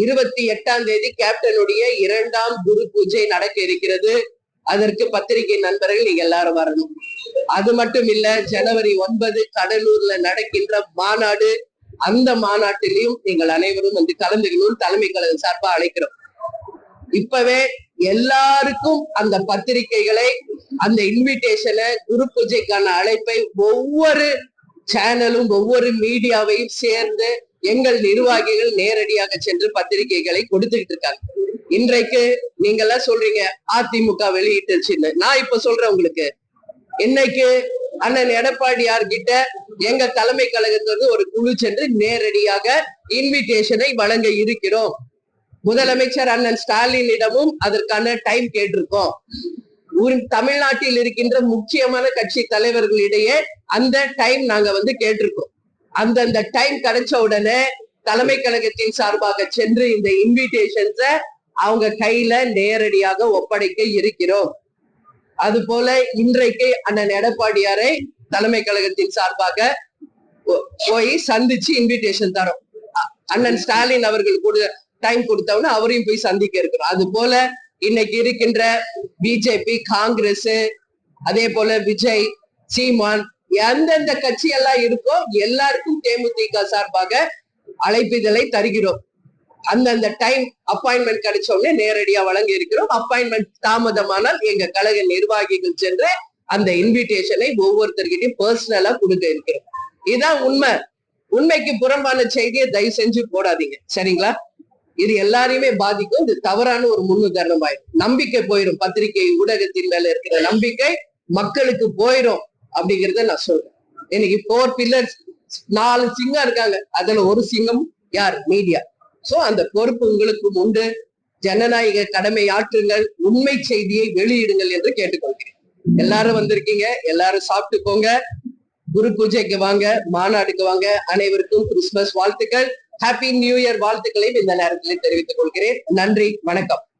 28ஆம் தேதி கேப்டனுடைய 2ஆம் குரு பூஜை நடக்க இருக்கிறது. அதற்கு பத்திரிகை நண்பர்கள் நீங்க எல்லாரும் வரணும். அது மட்டும் இல்ல, ஜனவரி 9 கடலூர்ல நடக்கின்ற மாநாடு, அந்த மாநாட்டிலையும் நீங்கள் அனைவரும் வந்து கலந்துக்கணும் தலைமை கழகம் சார்பா அழைக்கிறோம். இப்பவே எல்லாருக்கும் அந்த பத்திரிகைகளை, அந்த இன்விடேஷனை, குரு பூஜைக்கான அழைப்பை ஒவ்வொரு சேனலும் ஒவ்வொரு மீடியாவையும் சேர்ந்து எங்கள் நிர்வாகிகள் நேரடியாக சென்று பத்திரிகைகளை கொடுத்துக்கிட்டு இருக்காங்க. இன்றைக்கு நீங்க எல்லாம் சொல்றீங்க அதிமுக வெளியிட்டுச்சுன்னு. நான் இப்ப சொல்றேன் உங்களுக்கு, இன்னைக்கு அண்ணன் எடப்பாடியார் கிட்ட எங்க தலைமை கழகத்திலிருந்து ஒரு குழு சென்று நேரடியாக இன்விடேஷனை வழங்க இருக்கிறோம். முதலமைச்சர் அண்ணன் ஸ்டாலினிடமும் அதற்கான டைம் கேட்டிருக்கோம். தமிழ்நாட்டில் இருக்கின்ற முக்கியமான கட்சி தலைவர்களிடையே அந்த டைம் நாங்க வந்து கேட்டிருக்கோம். அந்தந்த டைம் கிடைச்ச உடனே தலைமை கழகத்தின் சார்பாக சென்று இந்த இன்விடேஷன்ஸ அவங்க கையில நேரடியாக ஒப்படைக்க இருக்கிறோம். அது போல இன்றைக்கு அண்ணன் எடப்பாடியாரை தலைமை கழகத்தின் சார்பாக போய் சந்திச்சு இன்விடேஷன் தரோம். அண்ணன் ஸ்டாலின் அவர்கள் கூட டைம் கொடுத்தவன அவரையும் போய் சந்திக்க இருக்கிறோம். அது போல இன்னைக்கு இருக்கின்ற பிஜேபி, காங்கிரஸ், அதே போல விஜய், சீமான், எந்தெந்த கட்சி எல்லாம் இருக்கோ எல்லாருக்கும் தேமுதிக சார்பாக அழைப்பிதழை தருகிறோம். அந்தந்த டைம் அப்பாயின்மெண்ட் கிடைச்ச உடனே நேரடியா வழங்கி இருக்கிறோம். அப்பாயின்மெண்ட் தாமதமானால் எங்க கழக நிர்வாகிகள் சென்று அந்த இன்விடேஷனை ஒவ்வொருத்தர்கிட்டையும் பர்சனலா கொடுக்க இருக்கிறோம். இதுதான் உண்மை. உண்மைக்கு புறம்பான செய்தியை தயவு செஞ்சு போடாதீங்க, சரிங்களா? இது எல்லாரையுமே பாதிக்கும். இது தவறான ஒரு முன்னுதாரணம் ஆயிடும். நம்பிக்கை போயிடும். பத்திரிகை ஊடகத்தின் மேல இருக்கிற நம்பிக்கை மக்களுக்கு போயிடும் அப்படிங்கறத நான் சொல்றேன். இன்னைக்கு 4 பில்லர்ஸ், 4 சிங்கம் இருக்காங்க. அதுல ஒரு சிங்கம் யார்? மீடியா. சோ அந்த பொறுப்பு உங்களுக்கு உண்டு. ஜனநாயக கடமை ஆற்றுங்கள், உண்மை செய்தியை வெளியிடுங்கள் என்று கேட்டுக்கொள்கிறேன். எல்லாரும் வந்திருக்கீங்க, எல்லாரும் சாப்பிட்டு போங்க. குரு பூஜைக்கு வாங்க, மாநாடுக்கு வாங்க. அனைவருக்கும் கிறிஸ்துமஸ் வாழ்த்துக்கள், ஹாப்பி நியூ இயர் வாழ்த்துக்களையும் இந்த நேரத்தில் தெரிவித்துக் கொள்கிறேன். நன்றி, வணக்கம்.